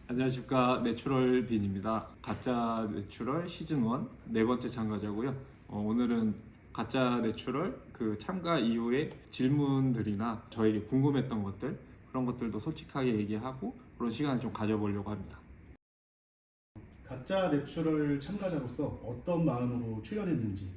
안녕하십니까. 내추럴 빈입니다. 가짜 내추럴 시즌 1 네 번째 참가자고요. 오늘은 가짜 내추럴 그 참가 이후에 질문들이나 저에게 궁금했던 것들 그런 것들도 솔직하게 얘기하고 그런 시간을 좀 가져보려고 합니다. 가짜 내추럴 참가자로서 어떤 마음으로 출연했는지.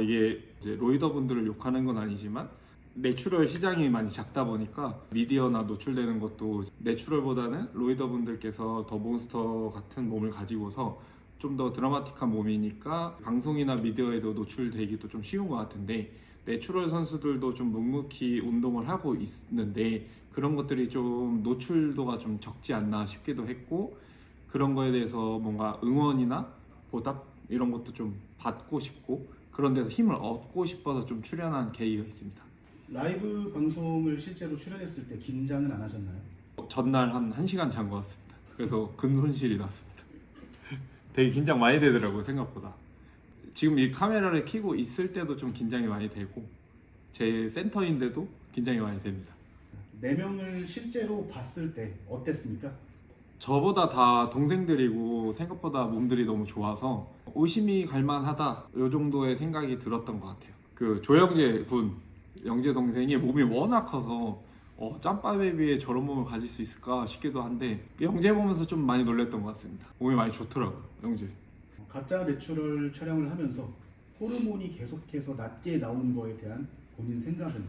이게 이제 로이더 분들을 욕하는 건 아니지만 내추럴 시장이 많이 작다 보니까 미디어나 노출되는 것도 내추럴보다는 로이더 분들께서 더 몬스터 같은 몸을 가지고서 좀 더 드라마틱한 몸이니까 방송이나 미디어에도 노출되기도 좀 쉬운 것 같은데, 내추럴 선수들도 좀 묵묵히 운동을 하고 있는데 그런 것들이 좀 노출도가 좀 적지 않나 싶기도 했고, 그런 거에 대해서 뭔가 응원이나 보답 이런 것도 좀 받고 싶고 그런 데서 힘을 얻고 싶어서 좀 출연한 계기가 있습니다. 라이브 방송을 실제로 출연했을 때 긴장은 안 하셨나요? 전날 한 1시간 잔 것 같습니다. 그래서 근손실이 났습니다. 되게 긴장 많이 되더라고요, 생각보다. 지금 이 카메라를 켜고 있을 때도 좀 긴장이 많이 되고 제 센터인데도 긴장이 많이 됩니다. 4명을 실제로 봤을 때 어땠습니까? 저보다 다 동생들이고 생각보다 몸들이 너무 좋아서 의심이 갈 만하다 이 정도의 생각이 들었던 것 같아요. 그 조영재 군, 영재 동생이 몸이 워낙 커서 짬밥에 비해 저런 몸을 가질 수 있을까 싶기도 한데, 영재 보면서 좀 많이 놀랬던 것 같습니다. 몸이 많이 좋더라고요, 영재. 가짜 내추럴 촬영을 하면서 호르몬이 계속해서 낮게 나오는 거에 대한 본인 생각은?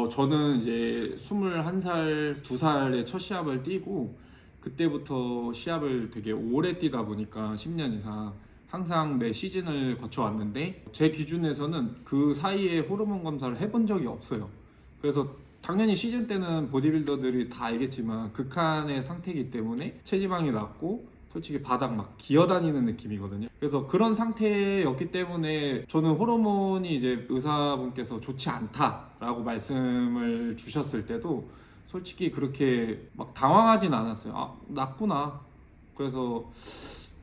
저는 이제 21살, 2살에 첫 시합을 뛰고 그때부터 시합을 되게 오래 뛰다 보니까 10년 이상 항상 매 시즌을 거쳐왔는데, 제 기준에서는 그 사이에 호르몬 검사를 해본 적이 없어요. 그래서 당연히 시즌 때는 보디빌더들이 다 알겠지만 극한의 상태이기 때문에 체지방이 낮고 솔직히 바닥 막 기어다니는 느낌이거든요. 그래서 그런 상태였기 때문에 저는 호르몬이 이제 의사분께서 좋지 않다라고 말씀을 주셨을 때도 솔직히 그렇게 막 당황하진 않았어요. 아, 낮구나. 그래서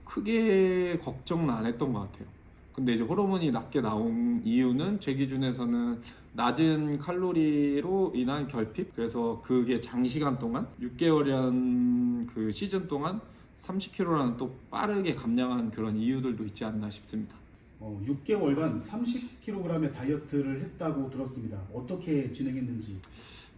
크게 걱정은 안 했던 것 같아요. 근데 이제 호르몬이 낮게 나온 이유는 제 기준에서는 낮은 칼로리로 인한 결핍, 그래서 그게 장시간 동안 6개월이란 그 시즌 동안 30kg라는 또 빠르게 감량한 그런 이유들도 있지 않나 싶습니다. 6개월간 30kg의 다이어트를 했다고 들었습니다. 어떻게 진행했는지.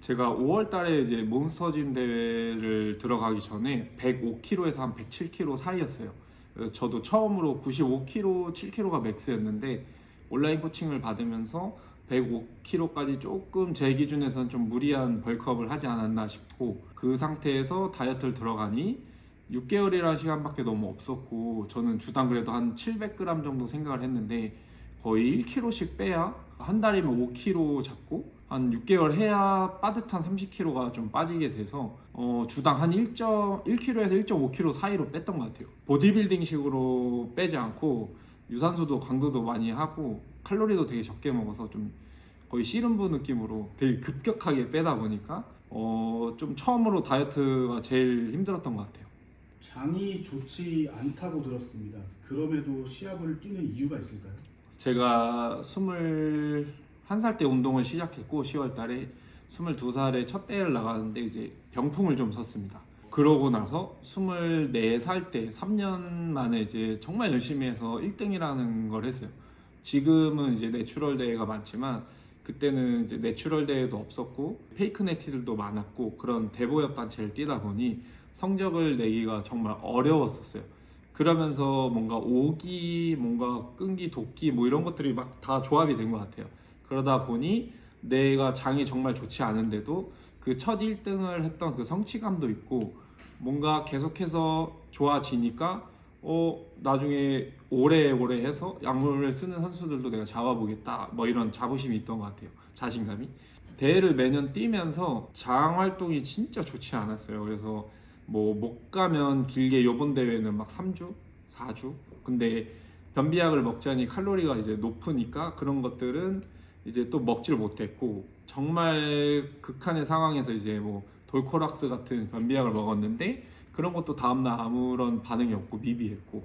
제가 5월 달에 이제 몬스터짐 대회를 들어가기 전에 105kg에서 한 107kg 사이였어요. 그래서 저도 처음으로 95kg, 7kg가 맥스였는데 온라인 코칭을 받으면서 105kg까지 조금 제 기준에서는 좀 무리한 벌크업을 하지 않았나 싶고, 그 상태에서 다이어트를 들어가니 6개월이라는 시간밖에 너무 없었고 저는 주당 그래도 한 700g 정도 생각을 했는데 거의 1kg씩 빼야 한 달이면 5kg 잡고 한 6개월 해야 빠듯한 30kg가 좀 빠지게 돼서 주당 한 1.1kg에서 1.5kg 사이로 뺐던 것 같아요. 보디빌딩 식으로 빼지 않고 유산소도 강도도 많이 하고 칼로리도 되게 적게 먹어서 좀 거의 씨름부 느낌으로 되게 급격하게 빼다 보니까 좀 처음으로 다이어트가 제일 힘들었던 것 같아요. 장이 좋지 않다고 들었습니다. 그럼에도 시합을 뛰는 이유가 있을까요? 제가 21살 때 운동을 시작했고 10월 달에 22살에 첫 대회를 나가는데 이제 병풍을 좀 섰습니다. 그러고 나서 24살 때 3년 만에 이제 정말 열심히 해서 1등이라는 걸 했어요. 지금은 이제 내추럴 대회가 많지만 그때는 이제 내추럴 대회도 없었고 페이크 네티들도 많았고 그런 대보협 단체를 뛰다 보니 성적을 내기가 정말 어려웠었어요. 그러면서 뭔가 오기, 뭔가 끈기, 도끼 뭐 이런 것들이 막 다 조합이 된 것 같아요. 그러다 보니 내가 장이 정말 좋지 않은데도 그 첫 1등을 했던 그 성취감도 있고 뭔가 계속해서 좋아지니까 나중에 오래오래 해서 약물을 쓰는 선수들도 내가 잡아보겠다 뭐 이런 자부심이 있던 것 같아요. 자신감이. 대회를 매년 뛰면서 장 활동이 진짜 좋지 않았어요. 그래서 뭐 못 가면 길게 요번 대회는 막 3주, 4주. 근데 변비약을 먹자니 칼로리가 이제 높으니까 그런 것들은 이제 또 먹지를 못했고, 정말 극한의 상황에서 이제 뭐 돌코락스 같은 변비약을 먹었는데 그런 것도 다음날 아무런 반응이 없고 미비했고,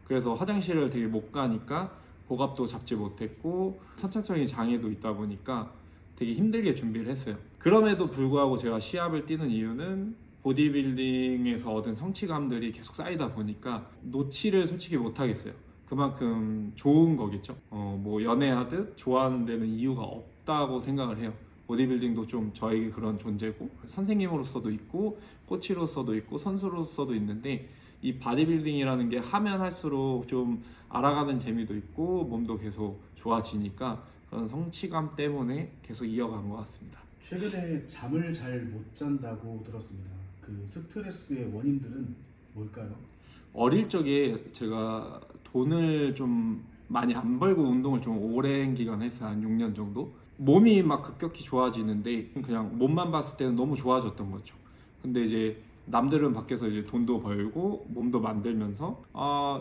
그래서 화장실을 되게 못 가니까 복압도 잡지 못했고 선천적인 장애도 있다 보니까 되게 힘들게 준비를 했어요. 그럼에도 불구하고 제가 시합을 뛰는 이유는 보디빌딩에서 얻은 성취감들이 계속 쌓이다 보니까 놓지를 솔직히 못하겠어요. 그만큼 좋은 거겠죠. 뭐 연애하듯 좋아하는 데는 이유가 없다고 생각을 해요. 보디빌딩도 좀 저에게 그런 존재고 선생님으로서도 있고 코치로서도 있고 선수로서도 있는데 이 바디빌딩이라는 게 하면 할수록 좀 알아가는 재미도 있고 몸도 계속 좋아지니까 그런 성취감 때문에 계속 이어간 것 같습니다. 최근에 잠을 잘 못 잔다고 들었습니다. 그 스트레스의 원인들은 뭘까요? 어릴 적에 제가 돈을 좀 많이 안 벌고 운동을 좀 오랜 기간 했어요. 한 6년 정도. 몸이 막 급격히 좋아지는데 그냥 몸만 봤을 때는 너무 좋아졌던 거죠. 근데 이제 남들은 밖에서 이제 돈도 벌고 몸도 만들면서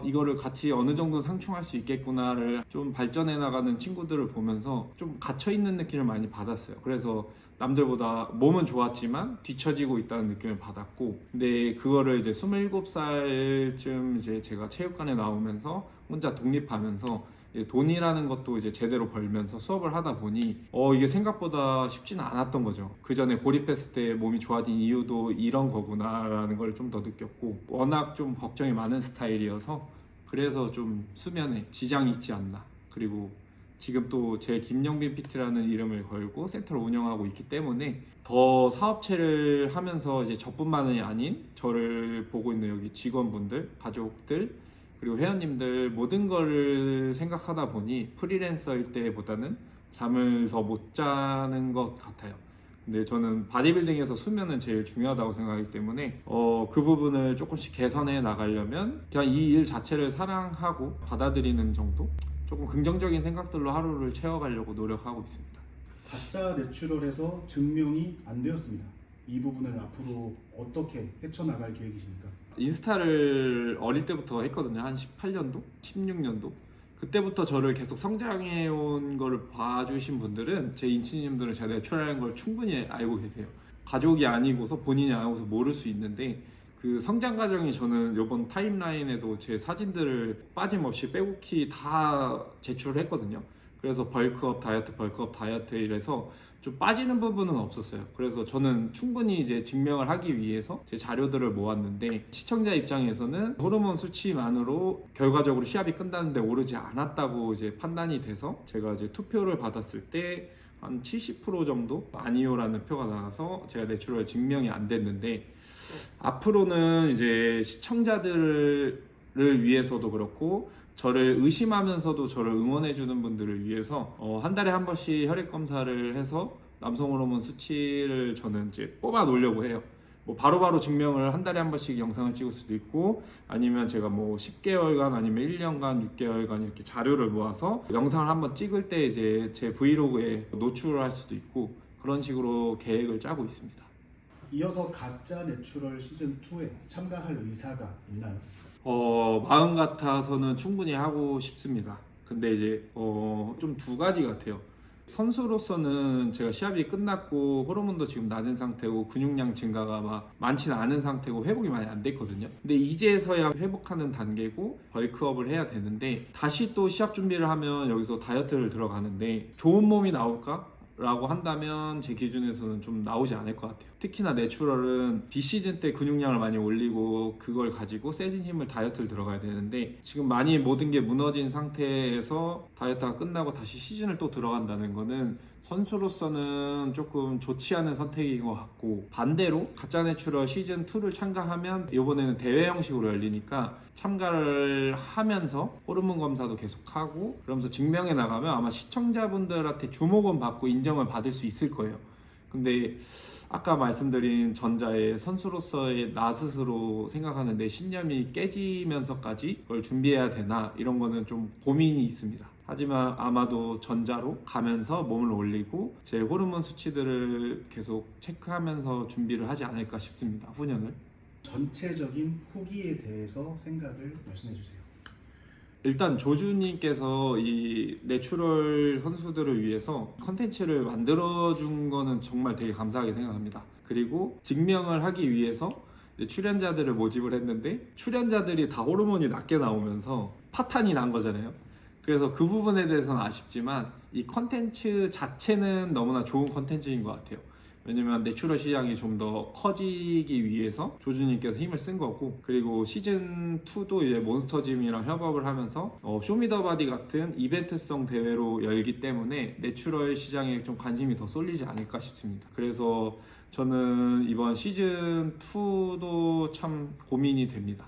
이거를 같이 어느 정도 상충할 수 있겠구나를 좀 발전해 나가는 친구들을 보면서 좀 갇혀 있는 느낌을 많이 받았어요. 그래서 남들보다 몸은 좋았지만 뒤처지고 있다는 느낌을 받았고, 근데 그거를 이제 27살쯤 이제 제가 체육관에 나오면서 혼자 독립하면서 이제 돈이라는 것도 이제 제대로 벌면서 수업을 하다 보니 이게 생각보다 쉽지는 않았던 거죠. 그 전에 고립했을 때 몸이 좋아진 이유도 이런 거구나라는 걸 좀 더 느꼈고, 워낙 좀 걱정이 많은 스타일이어서 그래서 좀 수면에 지장이 있지 않나. 그리고 지금 또 제 김영빈 PT라는 이름을 걸고 센터를 운영하고 있기 때문에 더 사업체를 하면서 이제 저뿐만이 아닌 저를 보고 있는 여기 직원분들, 가족들, 그리고 회원님들 모든 거를 생각하다 보니 프리랜서일 때보다는 잠을 더 못 자는 것 같아요. 근데 저는 바디빌딩에서 수면은 제일 중요하다고 생각하기 때문에 그 부분을 조금씩 개선해 나가려면 그냥 이 일 자체를 사랑하고 받아들이는 정도? 조금 긍정적인 생각들로 하루를 채워가려고 노력하고 있습니다. 가짜 내추럴에서 증명이 안 되었습니다. 이 부분을 앞으로 어떻게 헤쳐나갈 계획이십니까? 인스타를 어릴 때부터 했거든요. 한 18년도? 16년도? 그때부터 저를 계속 성장해온 거를 봐주신 분들은, 제 인치님들은 제가 내추럴한 걸 충분히 알고 계세요. 가족이 아니고서 본인이 아니고서 모를 수 있는데 그 성장 과정이, 저는 이번 타임라인에도 제 사진들을 빠짐없이 빼곡히 다 제출했거든요. 그래서 벌크업 다이어트 이래서 좀 빠지는 부분은 없었어요. 그래서 저는 충분히 이제 증명을 하기 위해서 제 자료들을 모았는데, 시청자 입장에서는 호르몬 수치만으로 결과적으로 시합이 끝났는데 오르지 않았다고 이제 판단이 돼서 제가 이제 투표를 받았을 때 한 70% 정도 아니요라는 표가 나와서 제가 내추럴 증명이 안 됐는데, 앞으로는 이제 시청자들을 위해서도 그렇고 저를 의심하면서도 저를 응원해주는 분들을 위해서 한 달에 한 번씩 혈액 검사를 해서 남성 호르몬 수치를 저는 이제 뽑아 놓으려고 해요. 뭐 바로바로 증명을 한 달에 한 번씩 영상을 찍을 수도 있고, 아니면 제가 뭐 10개월간 아니면 1년간 6개월간 이렇게 자료를 모아서 영상을 한번 찍을 때 이제 제 브이로그에 노출을 할 수도 있고, 그런 식으로 계획을 짜고 있습니다. 이어서 가짜 내추럴 시즌 2에 참가할 의사가 있나요? 마음 같아서는 충분히 하고 싶습니다. 근데 이제 좀 두 가지 같아요. 선수로서는 제가 시합이 끝났고 호르몬도 지금 낮은 상태고 근육량 증가가 막 많지는 않은 상태고 회복이 많이 안 됐거든요. 근데 이제서야 회복하는 단계고 벌크업을 해야 되는데, 다시 또 시합 준비를 하면 여기서 다이어트를 들어가는데 좋은 몸이 나올까? 라고 한다면 제 기준에서는 좀 나오지 않을 것 같아요. 특히나 내추럴은 비시즌 때 근육량을 많이 올리고 그걸 가지고 세진 힘을 다이어트를 들어가야 되는데, 지금 많이 모든 게 무너진 상태에서 다이어트가 끝나고 다시 시즌을 또 들어간다는 거는 선수로서는 조금 좋지 않은 선택인 것 같고, 반대로 가짜 내추럴 시즌 2를 참가하면 이번에는 대회 형식으로 열리니까 참가를 하면서 호르몬 검사도 계속하고 그러면서 증명해 나가면 아마 시청자분들한테 주목은 받고 인정을 받을 수 있을 거예요. 근데 아까 말씀드린 전자의 선수로서의 나 스스로 생각하는 내 신념이 깨지면서까지 그걸 준비해야 되나, 이런 거는 좀 고민이 있습니다. 하지만 아마도 전자로 가면서 몸을 올리고 제 호르몬 수치들을 계속 체크하면서 준비를 하지 않을까 싶습니다. 후년을. 전체적인 후기에 대해서 생각을 말씀해 주세요. 일단 조주님께서 이 내추럴 선수들을 위해서 컨텐츠를 만들어준 거는 정말 되게 감사하게 생각합니다. 그리고 증명을 하기 위해서 출연자들을 모집을 했는데 출연자들이 다 호르몬이 낮게 나오면서 파탄이 난 거잖아요. 그래서 그 부분에 대해서는 아쉽지만 이 컨텐츠 자체는 너무나 좋은 컨텐츠인 것 같아요. 왜냐면 내추럴 시장이 좀 더 커지기 위해서 조주님께서 힘을 쓴 거고, 그리고 시즌 2도 이제 몬스터짐이랑 협업을 하면서 쇼미더바디 같은 이벤트성 대회로 열기 때문에 내추럴 시장에 좀 관심이 더 쏠리지 않을까 싶습니다. 그래서 저는 이번 시즌 2도 참 고민이 됩니다.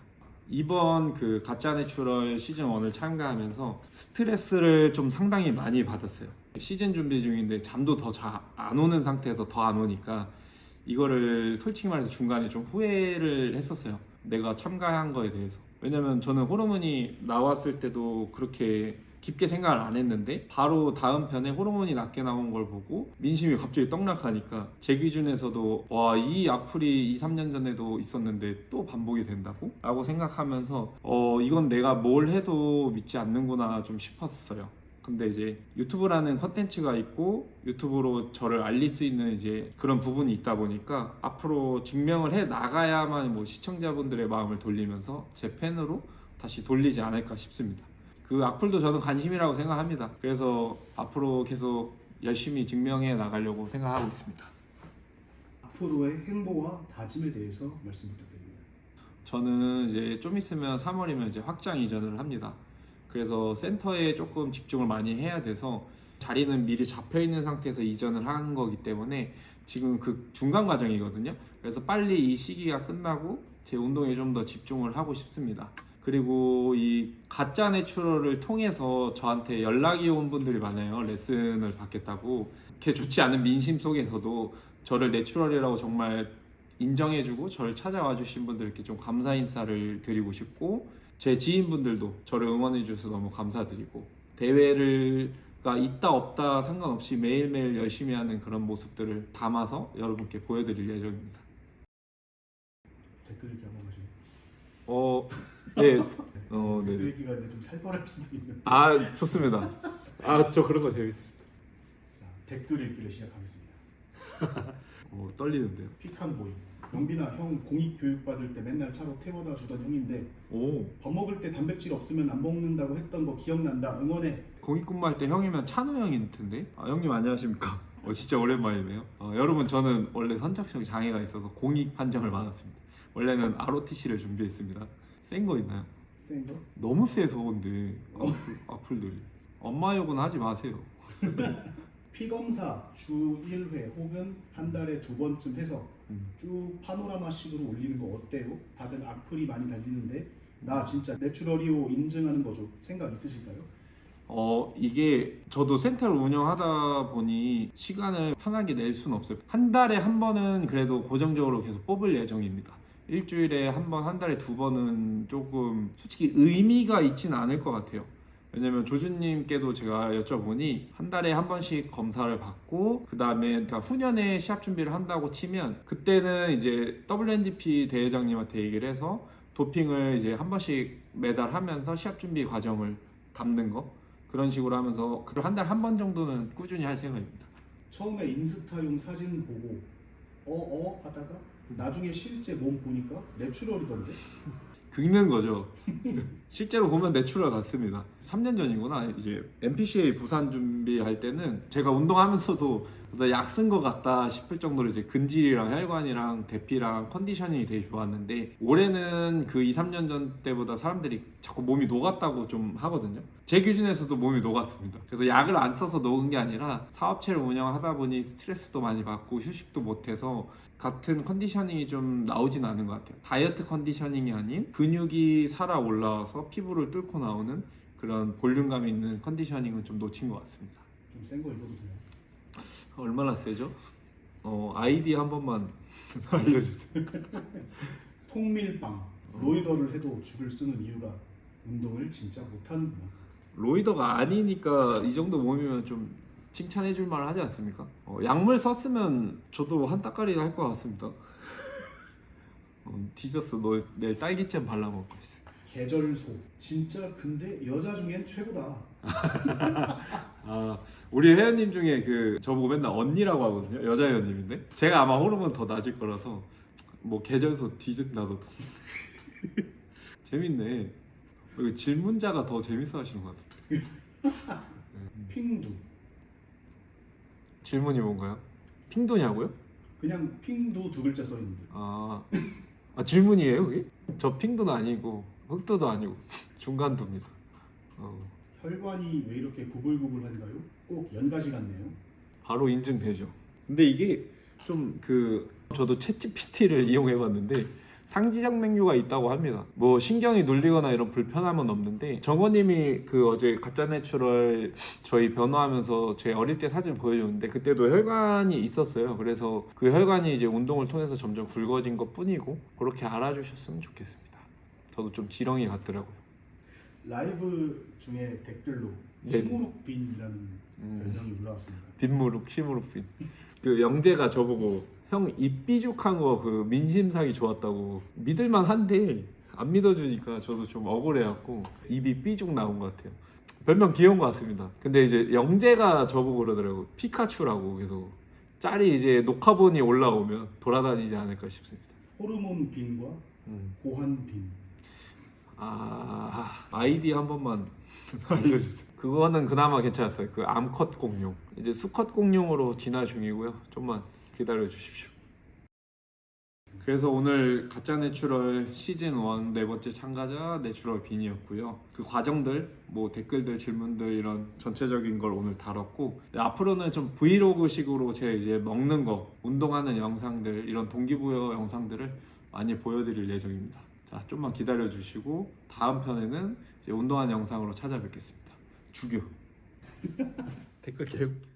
이번 그 가짜 내추럴 시즌 1을 참가하면서 스트레스를 좀 상당히 많이 받았어요. 시즌 준비 중인데 잠도 더 잘 안 오는 상태에서 더 안 오니까 이거를 솔직히 말해서 중간에 좀 후회를 했었어요. 내가 참가한 거에 대해서. 왜냐면 저는 호르몬이 나왔을 때도 그렇게 깊게 생각을 안 했는데 바로 다음 편에 호르몬이 낮게 나온 걸 보고 민심이 갑자기 떡락하니까 제 기준에서도 와, 이 악플이 2, 3년 전에도 있었는데 또 반복이 된다고? 라고 생각하면서 이건 내가 뭘 해도 믿지 않는구나 좀 싶었어요. 근데 이제 유튜브라는 컨텐츠가 있고 유튜브로 저를 알릴 수 있는 이제 그런 부분이 있다 보니까 앞으로 증명을 해 나가야만 뭐 시청자분들의 마음을 돌리면서 제 팬으로 다시 돌리지 않을까 싶습니다. 그 악플도 저는 관심이라고 생각합니다. 그래서 앞으로 계속 열심히 증명해 나가려고 생각하고 있습니다. 앞으로의 행보와 다짐에 대해서 말씀 부탁드립니다. 저는 이제 좀 있으면 3월이면 이제 확장 이전을 합니다. 그래서 센터에 조금 집중을 많이 해야 돼서 자리는 미리 잡혀 있는 상태에서 이전을 하는 거기 때문에 지금 그 중간 과정이거든요. 그래서 빨리 이 시기가 끝나고 제 운동에 좀 더 집중을 하고 싶습니다. 그리고 이 가짜 내추럴을 통해서 저한테 연락이 온 분들이 많아요. 레슨을 받겠다고. 그렇게 좋지 않은 민심 속에서도 저를 내추럴이라고 정말 인정해주고 저를 찾아와 주신 분들께 좀 감사 인사를 드리고 싶고, 제 지인분들도 저를 응원해 주셔서 너무 감사드리고, 대회가 있다 없다 상관없이 매일매일 열심히 하는 그런 모습들을 담아서 여러분께 보여드릴 예정입니다. 댓글 읽기 한번 하시죠. 네. 댓글 네. 읽기가 근데 좀 살벌할 수도 있는데. 아, 좋습니다. 저 그런 거 재밌어요. 자, 댓글 읽기를 시작하겠습니다. 떨리는데요. 픽한 보이. 영빈아, 형 공익 교육 받을 때 맨날 차로 태워다 주던 형인데 오, 밥 먹을 때 단백질 없으면 안 먹는다고 했던 거 기억난다. 응원해. 공익근무할 때 형이면 찬우 형일 텐데. 형님 안녕하십니까? 진짜 오랜만이네요. 여러분, 저는 원래 선착적 장애가 있어서 공익 판정을 받았습니다. 원래는 ROTC를 준비했습니다. 센 거 있나요? 센 거? 너무 세서 근데 악플들이. 엄마 욕은 하지 마세요. 피 검사 주 1회 혹은 한 달에 2번쯤 해서 쭉 파노라마식으로 올리는 거 어때요? 다들 악플이 많이 달리는데 나 진짜 내추럴이오 인증하는 거죠. 생각 있으실까요? 이게 저도 센터를 운영하다 보니 시간을 편하게 낼 수는 없어요. 한 달에 한 번은 그래도 고정적으로 계속 뽑을 예정입니다. 일주일에 한 번, 한 달에 2번은 조금 솔직히 의미가 있지는 않을 것 같아요. 왜냐면 조주님께도 제가 여쭤보니 한 달에 한 번씩 검사를 받고 그 다음에 그러니까 후년에 시합 준비를 한다고 치면 그때는 이제 WNGP 대회장님한테 얘기를 해서 도핑을 이제 한 번씩 매달 하면서 시합 준비 과정을 담는 거, 그런 식으로 하면서 한 달에 한 번 정도는 꾸준히 할 생각입니다. 처음에 인스타용 사진 보고 하다가 나중에 실제 몸 보니까 내추럴이던데. 긁는 거죠. 실제로 보면 내추럴 같습니다. 3년 전이구나. 이제 NPCA 부산 준비할 때는 제가 운동하면서도 약 쓴 것 같다 싶을 정도로 이제 근질이랑 혈관이랑 대피랑 컨디셔닝이 되게 좋았는데, 올해는 그 2, 3년 전 때보다 사람들이 자꾸 몸이 녹았다고 좀 하거든요. 제 기준에서도 몸이 녹았습니다. 그래서 약을 안 써서 녹은 게 아니라 사업체를 운영하다 보니 스트레스도 많이 받고 휴식도 못해서 같은 컨디셔닝이 좀 나오진 않은 것 같아요. 다이어트 컨디셔닝이 아닌 근육이 살아 올라와서 피부를 뚫고 나오는 그런 볼륨감 있는 컨디셔닝은 좀 놓친 것 같습니다. 좀 센 거 읽어도 돼요? 얼마나 세죠? 아이디 한 번만 알려주세요. 통밀빵. 로이더를 해도 죽을 쓰는 이유가 운동을 진짜 못하는구나. 로이더가 아니니까 이 정도 몸이면 좀 칭찬해줄 만 하지 않습니까? 약물 썼으면 저도 한 따까리 할 것 같습니다. 뒤졌어. 너 내일 딸기잼 발라먹을 거 있어. 계절소. 진짜 근데 여자 중엔 최고다. 우리 회원님 중에 저보고 맨날 언니라고 하거든요. 여자 회원님인데 제가 아마 호르몬 더 낮을 거라서 뭐 계절소 뒤진다도 재밌네. 이거 질문자가 더 재밌어 하시는 것 같은데. 핑두. 질문이 뭔가요? 핑도냐고요? 그냥 핑도 두 글자 써 있는데. 아 질문이에요 그게? 저 핑도는 아니고 흑도도 아니고 중간도입니다. 혈관이 왜 이렇게 구불구불한가요? 꼭 연가시 같네요. 바로 인증되죠. 근데 이게 좀 저도 챗GPT를 이용해봤는데 상지적 맥류가 있다고 합니다. 뭐 신경이 눌리거나 이런 불편함은 없는데 정호님이 어제 가짜 내추럴 저희 변호하면서 제 어릴 때 사진 보여줬는데 그때도 혈관이 있었어요. 그래서 그 혈관이 이제 운동을 통해서 점점 굵어진 것 뿐이고 그렇게 알아주셨으면 좋겠습니다. 저도 좀 지렁이 같더라고요. 라이브 중에 댓글로 네. 시무룩빈이라는 별명이 올라왔습니다. 빈무룩 시무룩빈. 영재가 저보고 형 입 삐죽한 거 민심상이 좋았다고. 믿을만 한데 안 믿어주니까 저도 좀 억울해갖고 입이 삐죽 나온 것 같아요. 별명 귀여운 것 같습니다. 근데 이제 영재가 저보고 그러더라고. 피카츄라고. 그래서 짤이 이제 녹화본이 올라오면 돌아다니지 않을까 싶습니다. 호르몬 빈과 고한 빈. 아이디 한 번만 알려주세요. 그거는 그나마 괜찮았어요. 암컷 공룡. 이제 수컷 공룡으로 진화 중이고요. 좀만 기다려 주십시오. 그래서 오늘 가짜 내추럴 시즌 1 네 번째 참가자 내추럴 빈이었고요. 그 과정들, 뭐 댓글들, 질문들 이런 전체적인 걸 오늘 다뤘고 앞으로는 좀 브이로그식으로 제가 이제 먹는 거, 운동하는 영상들, 이런 동기부여 영상들을 많이 보여드릴 예정입니다. 자, 좀만 기다려 주시고 다음 편에는 이제 운동하는 영상으로 찾아뵙겠습니다. 죽여. 댓글 개웃기.